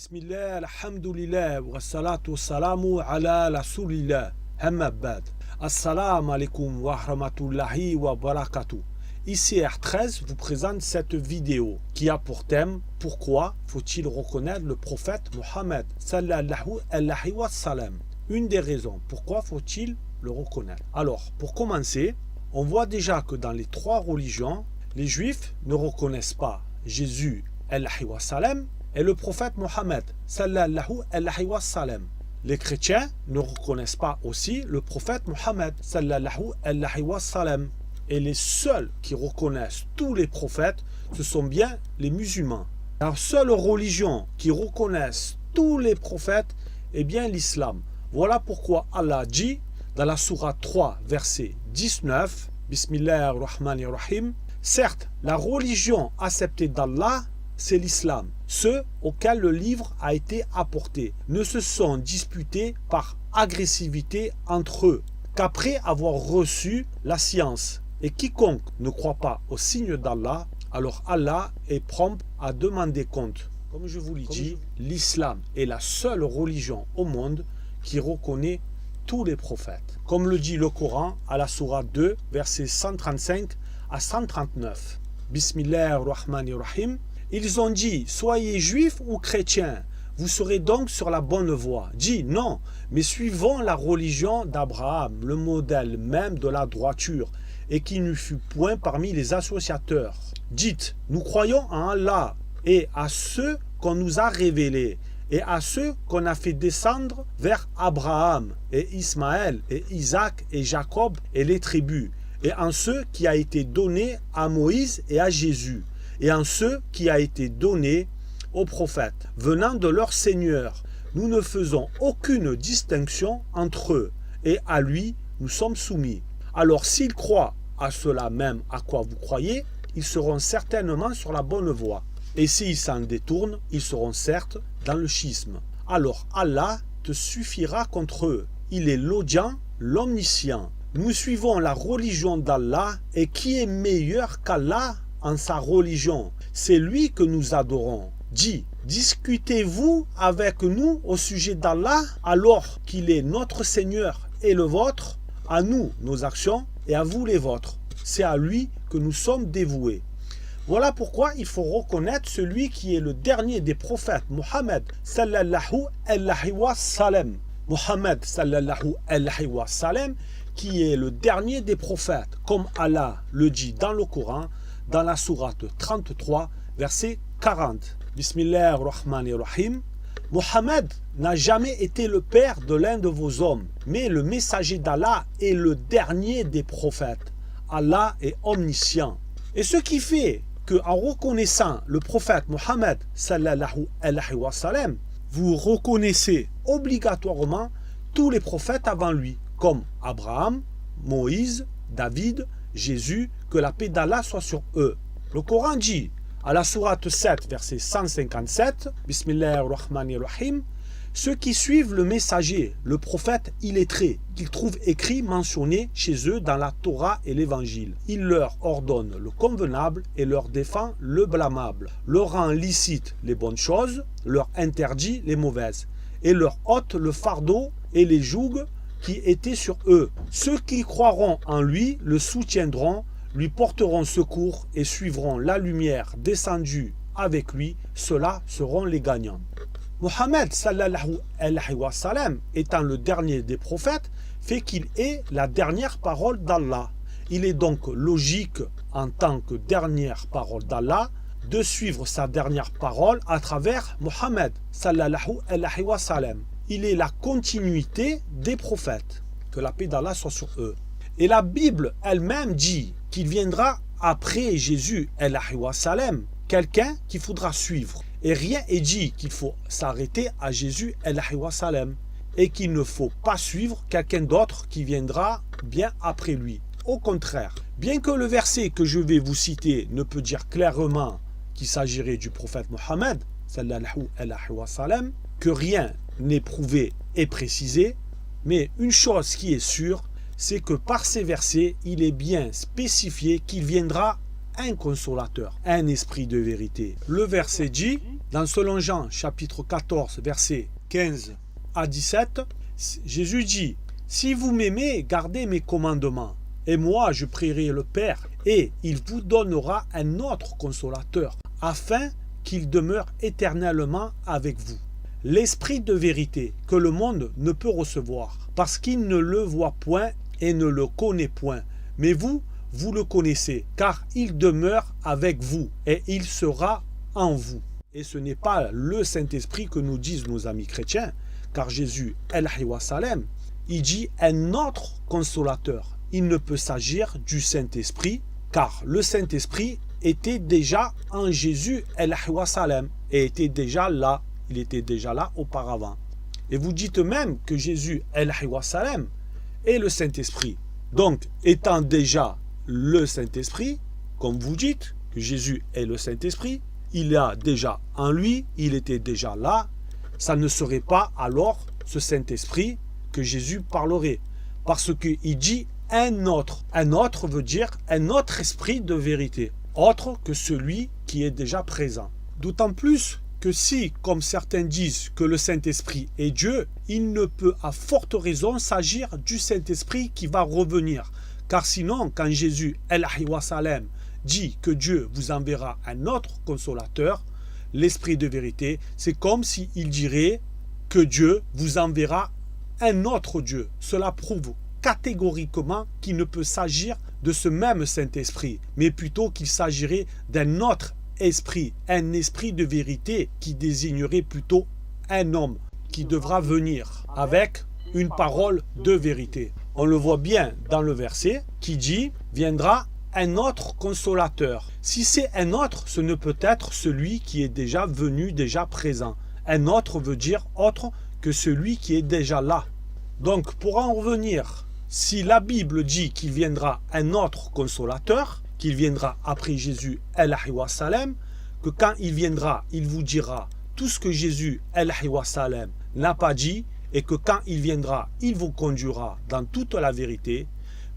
Bismillah, alhamdulillah, wa salatu wa salamu ala rasulillah, amma ba'd. Assalamu alaikum wa rahmatullahi wa barakatuh. ICR13 vous présente cette vidéo qui a pour thème « Pourquoi faut-il reconnaître le prophète Mohammed sallallahu alayhi wa sallam ?» Une des raisons, pourquoi faut-il le reconnaître? Alors, pour commencer, on voit déjà que dans les trois religions, les juifs ne reconnaissent pas Jésus alayhi wa sallam et le prophète Mohammed sallallahu alayhi wa sallam. Les chrétiens ne reconnaissent pas aussi le prophète Mohammed sallallahu alayhi wa sallam. Et les seuls qui reconnaissent tous les prophètes, ce sont bien les musulmans. La seule religion qui reconnaisse tous les prophètes est bien l'islam. Voilà pourquoi Allah dit dans la sourate 3, verset 19, Bismillah ar-Rahman ar-Rahim, certes, la religion acceptée d'Allah, c'est l'islam. Ceux auxquels le livre a été apporté ne se sont disputés par agressivité entre eux qu'après avoir reçu la science. Et quiconque ne croit pas au signe d'Allah, alors Allah est prompt à demander compte. Comme je vous l'ai dit, l'islam est la seule religion au monde qui reconnaît tous les prophètes. Comme le dit le Coran à la sourate 2, versets 135 à 139. Bismillah ar-Rahman ar-Rahim. Ils ont dit, soyez juifs ou chrétiens, vous serez donc sur la bonne voie. Dis non, mais suivons la religion d'Abraham, le modèle même de la droiture, et qui ne fut point parmi les associateurs. Dites, nous croyons en Allah et à ceux qu'on nous a révélés, et à ceux qu'on a fait descendre vers Abraham, et Ismaël, et Isaac, et Jacob, et les tribus, et en ceux qui a été donné à Moïse et à Jésus, et en ceux qui a été donné aux prophètes, venant de leur Seigneur. Nous ne faisons aucune distinction entre eux, et à lui nous sommes soumis. Alors s'ils croient à cela même à quoi vous croyez, ils seront certainement sur la bonne voie. Et s'ils s'en détournent, ils seront certes dans le schisme. Alors Allah te suffira contre eux. Il est l'audient, l'omniscient. Nous suivons la religion d'Allah, et qui est meilleur qu'Allah en sa religion? C'est lui que nous adorons. Dis, discutez-vous avec nous au sujet d'Allah alors qu'il est notre Seigneur et le vôtre? À nous nos actions et à vous les vôtres. C'est à lui que nous sommes dévoués. Voilà pourquoi il faut reconnaître celui qui est le dernier des prophètes, Mohammed sallallahu alayhi wa sallam. Mohammed sallallahu alayhi wa sallam, qui est le dernier des prophètes, comme Allah le dit dans le Coran, dans la sourate 33, verset 40. Bismillah ar-Rahman ar-Rahim. Mohammed n'a jamais été le père de l'un de vos hommes, mais le messager d'Allah est le dernier des prophètes. Allah est omniscient. Et ce qui fait qu'en reconnaissant le prophète Mohammed sallallahu alayhi wa sallam, vous reconnaissez obligatoirement tous les prophètes avant lui, comme Abraham, Moïse, David, Jésus, que la paix d'Allah soit sur eux. Le Coran dit à la sourate 7, verset 157, Bismillah ar-Rahman ar-Rahim, ceux qui suivent le messager, le prophète illettré, qu'ils trouvent écrit, mentionné chez eux dans la Torah et l'Évangile. Il leur ordonne le convenable et leur défend le blâmable, leur rend licite les bonnes choses, leur interdit les mauvaises, et leur ôte le fardeau et les jougs qui étaient sur eux. Ceux qui croiront en lui le soutiendront, lui porteront secours et suivront la lumière descendue avec lui, ceux-là seront les gagnants. Mohammed sallallahu alayhi wa sallam, étant le dernier des prophètes, fait qu'il est la dernière parole d'Allah. Il est donc logique, en tant que dernière parole d'Allah, de suivre sa dernière parole à travers Mohammed sallallahu alayhi wa sallam. Il est la continuité des prophètes, que la paix d'Allah soit sur eux. Et la Bible elle-même dit qu'il viendra après Jésus alayhi wa sallam, quelqu'un qu'il faudra suivre. Et rien n'est dit qu'il faut s'arrêter à Jésus alayhi wa sallam, et qu'il ne faut pas suivre quelqu'un d'autre qui viendra bien après lui. Au contraire, bien que le verset que je vais vous citer ne peut dire clairement qu'il s'agirait du prophète Mohammed sallallahu alayhi wa sallam, que rien n'est prouvé et précisé, mais une chose qui est sûre, c'est que par ces versets, il est bien spécifié qu'il viendra un consolateur, un esprit de vérité. Le verset dit, Dans selon Jean, chapitre 14, versets 15 à 17, Jésus dit « Si vous m'aimez, gardez mes commandements. Et moi, je prierai le Père, et il vous donnera un autre consolateur, afin qu'il demeure éternellement avec vous. L'Esprit de vérité que le monde ne peut recevoir, parce qu'il ne le voit point et ne le connaît point. Mais vous, vous le connaissez, car il demeure avec vous, et il sera en vous. » Et ce n'est pas le Saint-Esprit que nous disent nos amis chrétiens, car Jésus, El-Hayy wa Salem, il dit un autre consolateur. Il ne peut s'agir du Saint-Esprit, car le Saint-Esprit était déjà en Jésus, El-Hayy wa Salem, et était déjà là. Il était déjà là auparavant. Et vous dites même que Jésus, El-Hayy wa Salem, est le Saint-Esprit. Donc, étant déjà le Saint-Esprit, comme vous dites que Jésus est le Saint-Esprit, il a déjà en lui, il était déjà là, ça ne serait pas alors ce Saint-Esprit que Jésus parlerait. Parce qu'il dit un autre. Un autre veut dire un autre esprit de vérité, autre que celui qui est déjà présent. D'autant plus que si, comme certains disent, que le Saint-Esprit est Dieu, il ne peut à forte raison s'agir du Saint-Esprit qui va revenir. Car sinon, quand Jésus, El-Hayy wa Salem, dit que Dieu vous enverra un autre consolateur, l'Esprit de vérité, c'est comme s'il dirait que Dieu vous enverra un autre Dieu. Cela prouve catégoriquement qu'il ne peut s'agir de ce même Saint-Esprit, mais plutôt qu'il s'agirait d'un autre esprit, un esprit de vérité qui désignerait plutôt un homme qui devra venir avec une parole de vérité. On le voit bien dans le verset qui dit « viendra un autre consolateur ». Si c'est un autre, ce ne peut être celui qui est déjà venu, déjà présent. Un autre veut dire autre que celui qui est déjà là. Donc pour en revenir, si la Bible dit qu'il viendra un autre consolateur, qu'il viendra après Jésus, El-Hayy wa Salem, que quand il viendra, il vous dira tout ce que Jésus, El-Hayy wa Salem, n'a pas dit, et que quand il viendra, il vous conduira dans toute la vérité,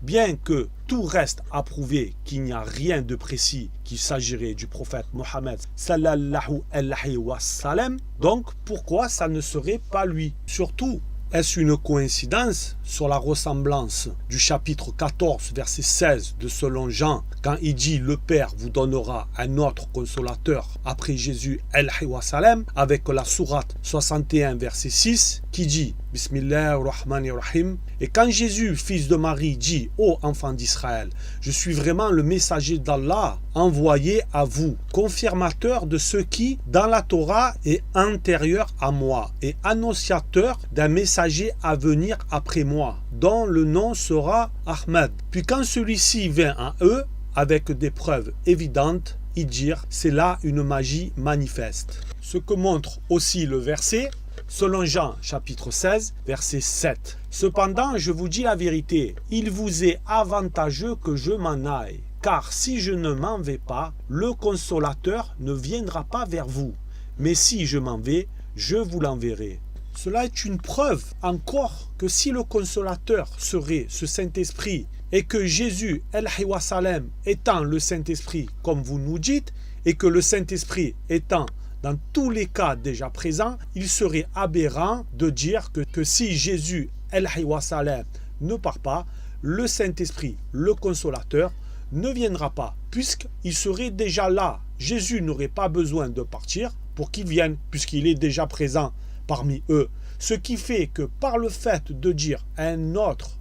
bien que tout reste à prouver qu'il n'y a rien de précis qu'il s'agirait du prophète Mohammed sallallahu alayhi wa sallam, donc pourquoi ça ne serait pas lui? Surtout, est-ce une coïncidence sur la ressemblance du chapitre 14, verset 16 de selon Jean, quand il dit « Le Père vous donnera un autre consolateur après Jésus, El-Hayy wa Salem » avec la sourate 61, verset 6, qui dit « Bismillahirrahmanirrahim » et quand Jésus, fils de Marie, dit « Ô enfant d'Israël, je suis vraiment le messager d'Allah envoyé à vous, confirmateur de ce qui, dans la Torah, est antérieur à moi et annonciateur d'un messager à venir après moi, dont le nom sera Ahmed. Puis quand celui-ci vint à eux, avec des preuves évidentes, ils dirent, c'est là une magie manifeste. Ce que montre aussi le verset, selon Jean chapitre 16, verset 7. Cependant, je vous dis la vérité, il vous est avantageux que je m'en aille, car si je ne m'en vais pas, le consolateur ne viendra pas vers vous. Mais si je m'en vais, je vous l'enverrai. Cela est une preuve encore que si le consolateur serait ce Saint-Esprit et que Jésus, El-Hayy wa Salem, étant le Saint-Esprit comme vous nous dites, et que le Saint-Esprit étant dans tous les cas déjà présent, il serait aberrant de dire que si Jésus, El-Hayy wa Salem, ne part pas, le Saint-Esprit, le consolateur, ne viendra pas, puisqu'il serait déjà là. Jésus n'aurait pas besoin de partir pour qu'il vienne, puisqu'il est déjà présent parmi eux. Ce qui fait que par le fait de dire un autre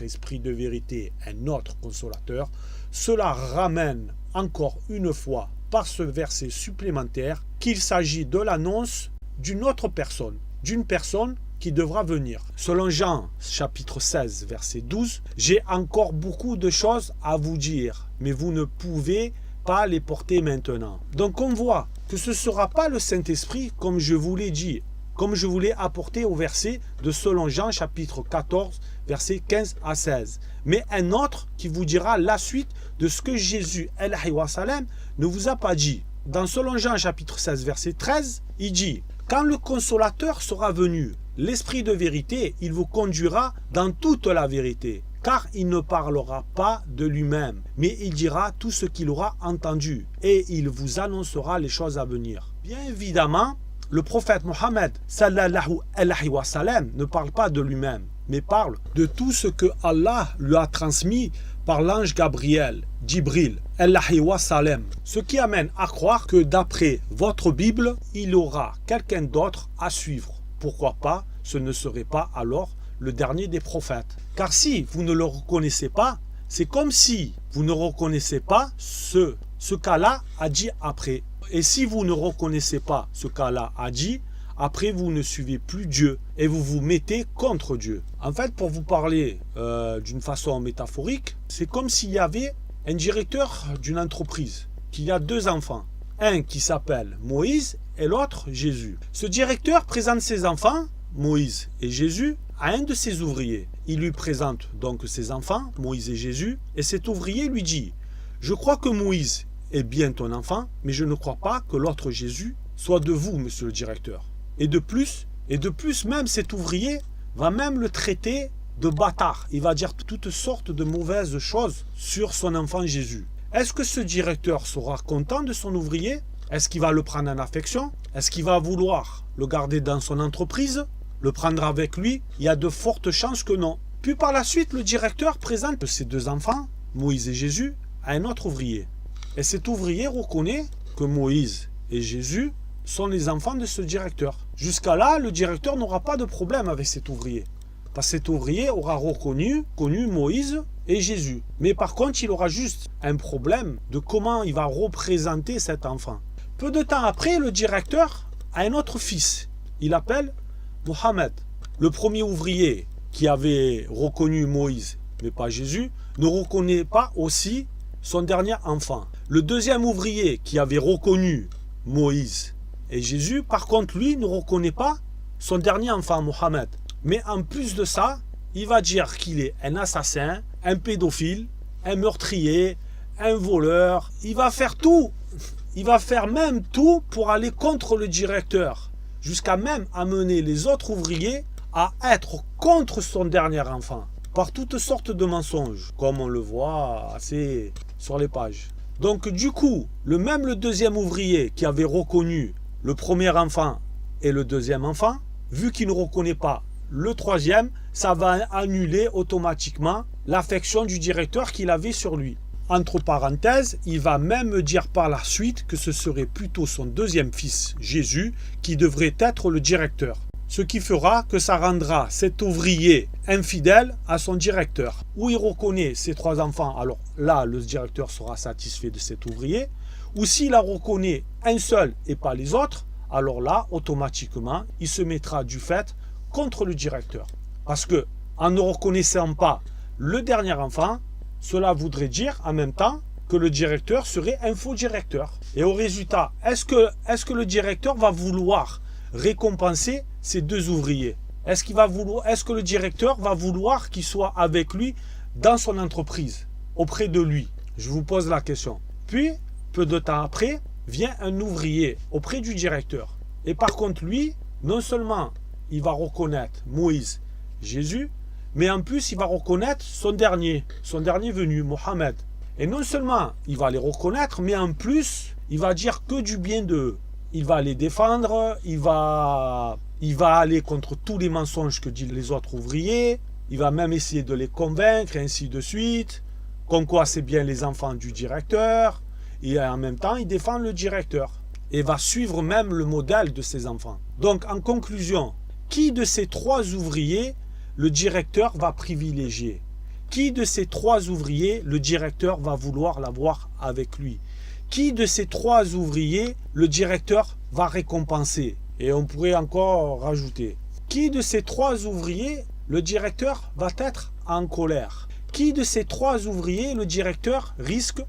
esprit de vérité, un autre consolateur, cela ramène encore une fois par ce verset supplémentaire qu'il s'agit de l'annonce d'une autre personne, d'une personne qui devra venir. Selon Jean chapitre 16 verset 12, j'ai encore beaucoup de choses à vous dire, mais vous ne pouvez pas les porter maintenant. Donc on voit que ce ne sera pas le Saint-Esprit comme je vous l'ai dit, comme je vous l'ai apporté au verset de selon Jean chapitre 14 verset 15 à 16, mais un autre qui vous dira la suite de ce que Jésus El-Hayy wa Salem ne vous a pas dit. Dans selon Jean chapitre 16 verset 13, il dit « Quand le consolateur sera venu, l'Esprit de vérité, il vous conduira dans toute la vérité, car il ne parlera pas de lui-même, mais il dira tout ce qu'il aura entendu, et il vous annoncera les choses à venir. Bien évidemment, le prophète Mohammed sallallahu alayhi wa sallam ne parle pas de lui-même, mais parle de tout ce que Allah lui a transmis par l'ange Gabriel, Jibril, alayhi wa sallam. Ce qui amène à croire que d'après votre Bible, il y aura quelqu'un d'autre à suivre. Pourquoi pas, ce ne serait pas alors le dernier des prophètes. Car si vous ne le reconnaissez pas, c'est comme si vous ne reconnaissez pas ce qu'Allah a dit après. Et si vous ne reconnaissez pas ce qu'Allah a dit, après vous ne suivez plus Dieu et vous vous mettez contre Dieu. En fait, pour vous parler d'une façon métaphorique, c'est comme s'il y avait un directeur d'une entreprise qui a deux enfants. Un qui s'appelle Moïse et l'autre Jésus. Ce directeur présente ses enfants, Moïse et Jésus, à un de ses ouvriers. Il lui présente donc ses enfants, Moïse et Jésus, et cet ouvrier lui dit « Je crois que Moïse est bien ton enfant, mais je ne crois pas que l'autre Jésus soit de vous, monsieur le directeur. » Et de plus même cet ouvrier va même le traiter de bâtard. Il va dire toutes sortes de mauvaises choses sur son enfant Jésus. Est-ce que ce directeur sera content de son ouvrier? Est-ce qu'il va le prendre en affection? Est-ce qu'il va vouloir le garder dans son entreprise? Le prendre avec lui? Il y a de fortes chances que non. Puis par la suite, le directeur présente ses deux enfants, Moïse et Jésus, à un autre ouvrier. Et cet ouvrier reconnaît que Moïse et Jésus sont les enfants de ce directeur. Jusqu'à là, le directeur n'aura pas de problème avec cet ouvrier. Parce que cet ouvrier aura reconnu Moïse et Jésus. Mais par contre, il aura juste un problème de comment il va représenter cet enfant. Peu de temps après, le directeur a un autre fils. Il l'appelle Mohammed. Le premier ouvrier qui avait reconnu Moïse, mais pas Jésus, ne reconnaît pas aussi son dernier enfant. Le deuxième ouvrier qui avait reconnu Moïse et Jésus, par contre, lui, ne reconnaît pas son dernier enfant, Mohammed. Mais en plus de ça, il va dire qu'il est un assassin, un pédophile, un meurtrier, un voleur. Il va faire tout. Il va faire même tout pour aller contre le directeur. Jusqu'à même amener les autres ouvriers à être contre son dernier enfant. Par toutes sortes de mensonges, comme on le voit assez sur les pages. Donc du coup, le deuxième ouvrier qui avait reconnu le premier enfant et le deuxième enfant, vu qu'il ne reconnaît pas le troisième, ça va annuler automatiquement l'affection du directeur qu'il avait sur lui. Entre parenthèses, il va même dire par la suite que ce serait plutôt son deuxième fils, Jésus, qui devrait être le directeur. Ce qui fera que ça rendra cet ouvrier infidèle à son directeur. Ou il reconnaît ses trois enfants, alors là, le directeur sera satisfait de cet ouvrier. Ou s'il en reconnaît un seul et pas les autres, alors là, automatiquement, il se mettra du fait contre le directeur. Parce que, en ne reconnaissant pas le dernier enfant, cela voudrait dire en même temps que le directeur serait un faux directeur. Et au résultat, est-ce que le directeur va vouloir récompenser ces deux ouvriers? Est-ce que le directeur va vouloir qu'il soit avec lui dans son entreprise, auprès de lui? Je vous pose la question. Puis, peu de temps après, vient un ouvrier auprès du directeur. Et par contre, lui, non seulement il va reconnaître Moïse, Jésus, mais en plus, il va reconnaître son dernier venu, Mohammed. Et non seulement il va les reconnaître, mais en plus, il va dire que du bien d'eux. Il va les défendre, il va aller contre tous les mensonges que disent les autres ouvriers, il va même essayer de les convaincre, et ainsi de suite, comme quoi c'est bien les enfants du directeur, et en même temps, il défend le directeur, et va suivre même le modèle de ses enfants. Donc, en conclusion, qui de ces trois ouvriers le directeur va privilégier? Qui de ces trois ouvriers le directeur va vouloir l'avoir avec lui? Qui de ces trois ouvriers le directeur va récompenser? Et on pourrait encore rajouter. Qui de ces trois ouvriers le directeur va être en colère? Qui de ces trois ouvriers le directeur risque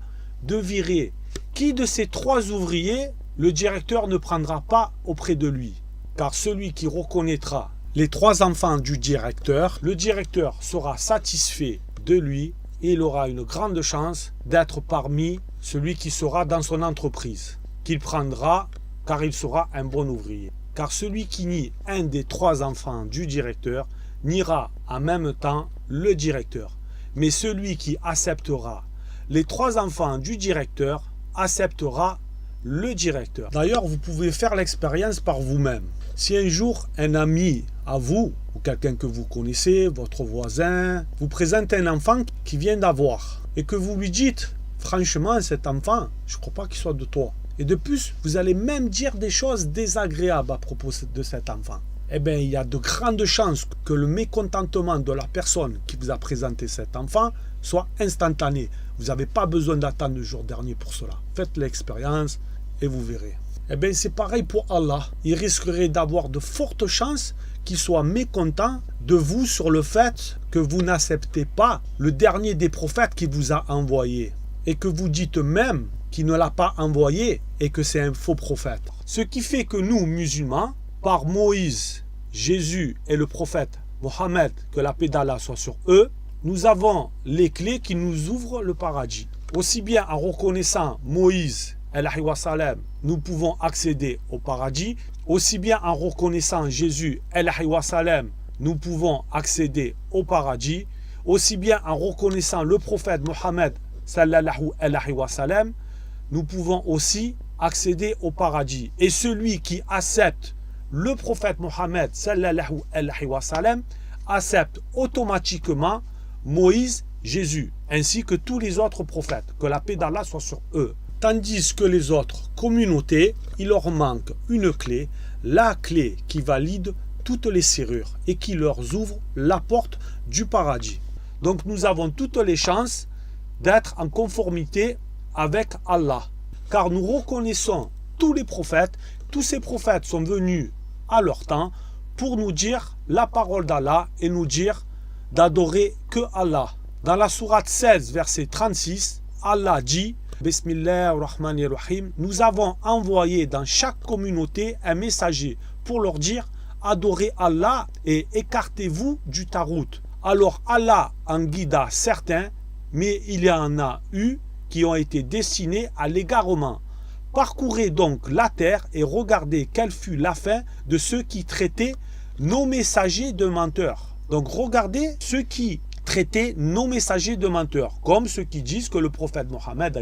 de virer? Qui de ces trois ouvriers le directeur ne prendra pas auprès de lui? Car celui qui reconnaîtra les trois enfants du directeur, le directeur sera satisfait de lui et il aura une grande chance d'être parmi celui qui sera dans son entreprise, qu'il prendra car il sera un bon ouvrier. Car celui qui nie un des trois enfants du directeur niera en même temps le directeur. Mais celui qui acceptera les trois enfants du directeur acceptera le directeur. D'ailleurs, vous pouvez faire l'expérience par vous-même. Si un jour, un ami à vous, ou quelqu'un que vous connaissez, votre voisin, vous présente un enfant qui vient d'avoir, et que vous lui dites, franchement, cet enfant, je ne crois pas qu'il soit de toi. Et de plus, vous allez même dire des choses désagréables à propos de cet enfant. Eh bien, il y a de grandes chances que le mécontentement de la personne qui vous a présenté cet enfant soit instantané. Vous n'avez pas besoin d'attendre le jour dernier pour cela. Faites l'expérience et vous verrez. Eh bien, c'est pareil pour Allah. Il risquerait d'avoir de fortes chances qu'il soit mécontent de vous sur le fait que vous n'acceptez pas le dernier des prophètes qu'il vous a envoyé. Et que vous dites même qu'il ne l'a pas envoyé et que c'est un faux prophète. Ce qui fait que nous, musulmans, par Moïse, Jésus et le prophète Mohammed, que la paix d'Allah soit sur eux, nous avons les clés qui nous ouvrent le paradis. Aussi bien en reconnaissant Moïse, alayhi wa salam, nous pouvons accéder au paradis, aussi bien en reconnaissant Jésus, alayhi wa salam, nous pouvons accéder au paradis, aussi bien en reconnaissant le prophète Mohammed, sallallahu alayhi wa salam, nous pouvons aussi accéder au paradis. Et celui qui accepte le prophète Mohammed, sallallahu alayhi wa salam, accepte automatiquement Moïse, Jésus, ainsi que tous les autres prophètes, que la paix d'Allah soit sur eux. Tandis que les autres communautés, il leur manque une clé, la clé qui valide toutes les serrures et qui leur ouvre la porte du paradis. Donc nous avons toutes les chances d'être en conformité avec Allah, car nous reconnaissons tous les prophètes. Tous ces prophètes sont venus à leur temps pour nous dire la parole d'Allah et nous dire d'adorer que Allah. Dans la sourate 16, verset 36, Allah dit Bismillahirrahmanirrahim, nous avons envoyé dans chaque communauté un messager pour leur dire adorez Allah et écartez-vous du tarout. Alors Allah en guida certains, mais il y en a eu qui ont été destinés à l'égarement. Parcourez donc la terre et regardez quelle fut la fin de ceux qui traitaient nos messagers de menteurs. Donc regardez ceux qui traitaient nos messagers de menteurs, comme ceux qui disent que le prophète Mohammed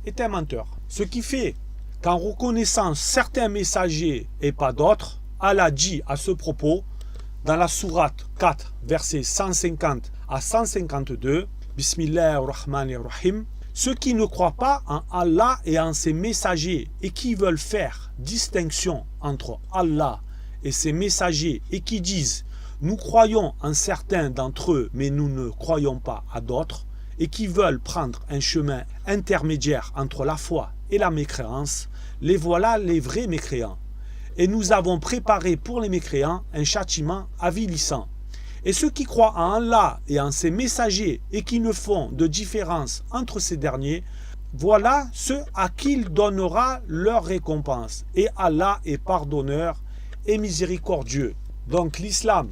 est un menteur. Ce qui fait qu'en reconnaissant certains messagers et pas d'autres, Allah dit à ce propos, dans la sourate 4, versets 150 à 152, Bismillahirrahmanirrahim, ceux qui ne croient pas en Allah et en ses messagers et qui veulent faire distinction entre Allah et ses messagers et qui disent nous croyons en certains d'entre eux mais nous ne croyons pas à d'autres et qui veulent prendre un chemin intermédiaire entre la foi et la mécréance, les voilà les vrais mécréants. Et nous avons préparé pour les mécréants un châtiment avilissant. Et ceux qui croient en Allah et en ses messagers et qui ne font de différence entre ces derniers, voilà ceux à qui il donnera leur récompense. Et Allah est pardonneur et miséricordieux. Donc l'islam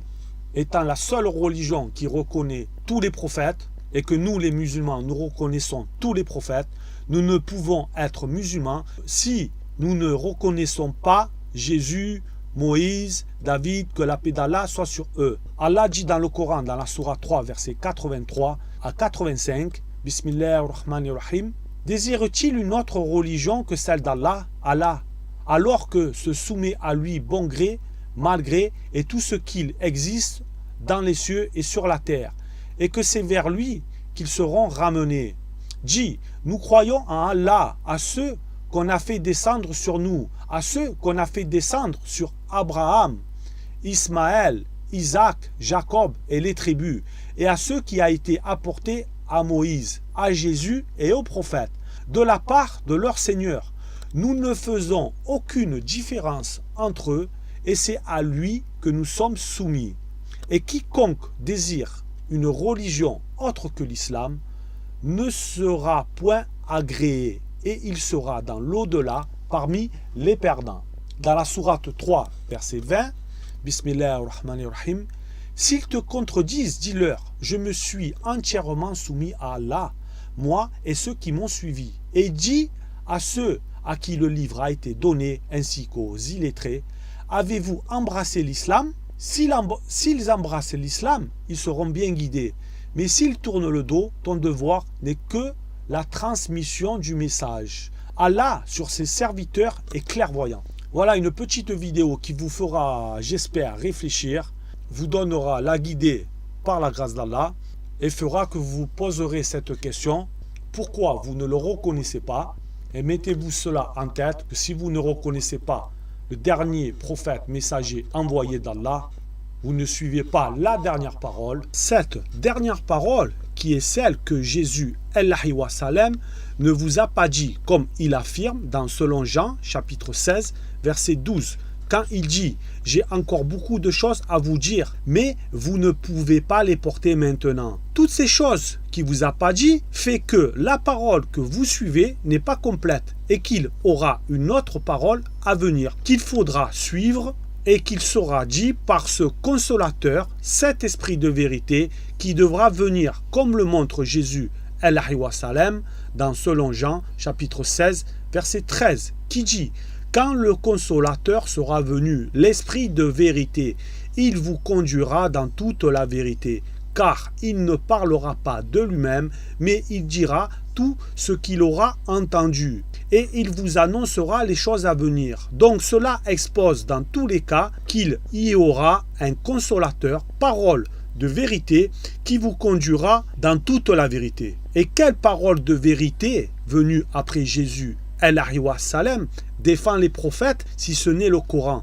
étant la seule religion qui reconnaît tous les prophètes, et que nous les musulmans, nous reconnaissons tous les prophètes, nous ne pouvons être musulmans si nous ne reconnaissons pas Jésus, Moïse, David, que la paix d'Allah soit sur eux. Allah dit dans le Coran, dans la sourate 3, versets 83 à 85, Bismillahirrahmanirrahim, désire-t-il une autre religion que celle d'Allah, Allah, alors que se soumet à lui bon gré, mal gré, et tout ce qu'il existe dans les cieux et sur la terre, et que c'est vers lui qu'ils seront ramenés. Dis, nous croyons en Allah, à ceux qu'on a fait descendre sur nous, à ceux qu'on a fait descendre sur Abraham, Ismaël, Isaac, Jacob et les tribus, et à ceux qui a été apportés à Moïse, à Jésus et aux prophètes, de la part de leur Seigneur. Nous ne faisons aucune différence entre eux, et c'est à lui que nous sommes soumis. Et quiconque désire une religion autre que l'islam ne sera point agréé, et il sera dans l'au-delà parmi les perdants. Dans la sourate 3, verset 20, Bismillahirrahmanirrahim, s'ils te contredisent, dis-leur, je me suis entièrement soumis à Allah, moi et ceux qui m'ont suivi. Et dis à ceux à qui le livre a été donné, ainsi qu'aux illettrés, avez-vous embrassé l'islam? S'ils embrassent l'islam, ils seront bien guidés. Mais s'ils tournent le dos, ton devoir n'est que la transmission du message. Allah, sur ses serviteurs, est clairvoyant. Voilà une petite vidéo qui vous fera, j'espère, réfléchir, vous donnera la guidée par la grâce d'Allah et fera que vous vous poserez cette question, pourquoi vous ne le reconnaissez pas? Et mettez-vous cela en tête, que si vous ne reconnaissez pas le dernier prophète messager envoyé d'Allah, vous ne suivez pas la dernière parole. Cette dernière parole, qui est celle que Jésus, alayhi wa sallam, ne vous a pas dit, comme il affirme dans selon Jean, chapitre 16, verset 12, quand il dit « J'ai encore beaucoup de choses à vous dire, mais vous ne pouvez pas les porter maintenant. » Toutes ces choses qu'il ne vous a pas dit fait que la parole que vous suivez n'est pas complète et qu'il aura une autre parole à venir, qu'il faudra suivre et qu'il sera dit par ce consolateur, cet esprit de vérité qui devra venir, comme le montre Jésus, alayhi wa sallam, dans selon Jean, chapitre 16, verset 13, qui dit « Quand le consolateur sera venu, l'esprit de vérité, il vous conduira dans toute la vérité, car il ne parlera pas de lui-même, mais il dira tout ce qu'il aura entendu, et il vous annoncera les choses à venir. » Donc cela expose dans tous les cas qu'il y aura un consolateur, parole de vérité, qui vous conduira dans toute la vérité. Et quelle parole de vérité venue après Jésus, alayhi wa sallam, défend les prophètes si ce n'est le Coran?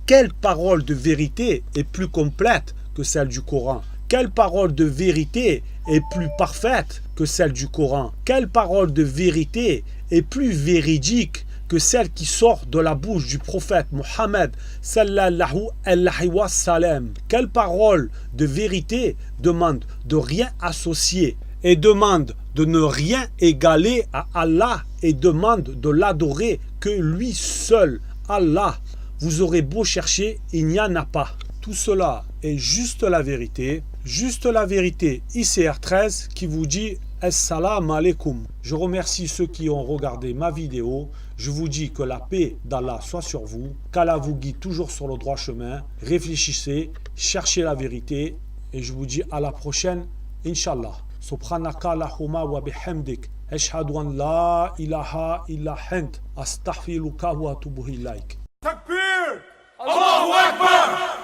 Quelle parole de vérité est plus complète que celle du Coran? Quelle parole de vérité est plus parfaite que celle du Coran? Quelle parole de vérité est plus véridique que celle qui sort de la bouche du prophète Mohammed sallallahu alayhi wa sallam? Quelle parole de vérité demande de rien associer et demande de ne rien égaler à Allah et demande de l'adorer que lui seul, Allah? Vous aurez beau chercher, il n'y en a pas. Tout cela est juste la vérité ICR 13 qui vous dit Assalamu alaikum. Je remercie ceux qui ont regardé ma vidéo. Je vous dis que la paix d'Allah soit sur vous, qu'Allah vous guide toujours sur le droit chemin. Réfléchissez, cherchez la vérité et je vous dis à la prochaine, Inch'Allah. Subhanaka Allahumma wa bihamdik. Ashhadu an la ilaha illa ant. Astaghfiruka wa atubu ilaik. Takbir! Allahu Akbar!